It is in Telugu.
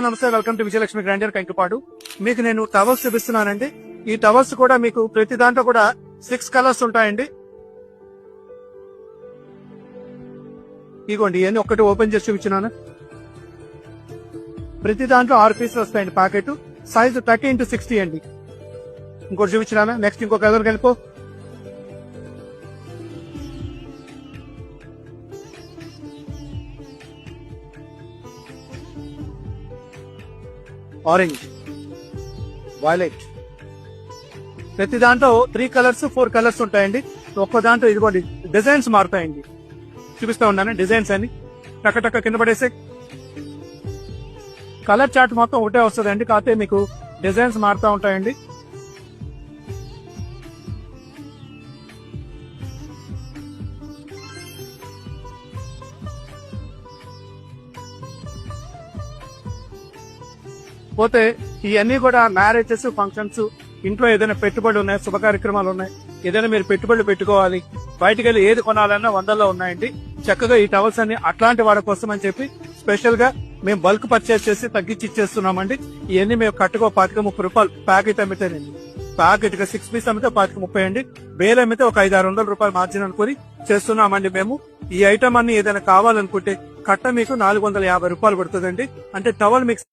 నమస్తే, welcome to Vijayalakshmi grander Kankipadu. మీకు నేను టవల్స్ చూపిస్తున్నానండి. ఈ టవల్స్ కూడా మీకు ప్రతి దాంట్లో కూడా 6 కలర్స్ ఉంటాయండి. ఇగోండి, ఇవన్నీ ఒక్కటి ఓపెన్ చేసి చూపించినాను. ప్రతి దాంట్లో 6 పీసులు వస్తాయండి ప్యాకెట్. సైజ్ 30x60 అండి. ఇంకోటి చూపించినాను. నెక్స్ట్ ఇంకో కలర్ కలిపో. ఆరెంజ్, వైలెట్, ప్రతి దాంట్లో 3 కలర్స్ 4 కలర్స్ ఉంటాయండి. ఒక్క దాంట్లో ఇదిగోండి డిజైన్స్ మారుతాయండి. చూపిస్తా ఉన్నాను డిజైన్స్ అని. టక్క కింద పడేసే కలర్ చార్ట్ మొత్తం ఒకటే వస్తుందండి, కాకపోతే మీకు డిజైన్స్ మారుతూ ఉంటాయండి. పోతే ఇవన్నీ కూడా మ్యారేజెస్, ఫంక్షన్స్, ఇంట్లో ఏదైనా పెట్టుబడులు ఉన్నాయి, శుభ కార్యక్రమాలు ఉన్నాయి, ఏదైనా మీరు పెట్టుబడులు పెట్టుకోవాలి, బయటకు వెళ్ళి ఏది కొనాలన్నా 100లో ఉన్నాయండి. చక్కగా ఈ టవల్స్ అన్ని అట్లాంటి వాడి కోసం అని చెప్పి స్పెషల్ గా మేము బల్క్ పర్చేస్ చేసి తగ్గించి ఇచ్చేస్తున్నామండి. ఇవన్నీ మేము కట్టుకో 25-30 రూపాయలు ప్యాకెట్ అమ్మితేనండి. ప్యాకెట్ గా 6 పీస్ అమ్మితే 25-30 అండి. వేలు అమ్మితే ఒక 500-600 రూపాయలు మార్జిన్ అనుకుని చేస్తున్నామండి మేము. ఈ ఐటమ్ అన్ని ఏదైనా కావాలనుకుంటే కట్ట మీకు 450 రూపాయలు పడుతుందండి. అంటే టవల్ మిక్స్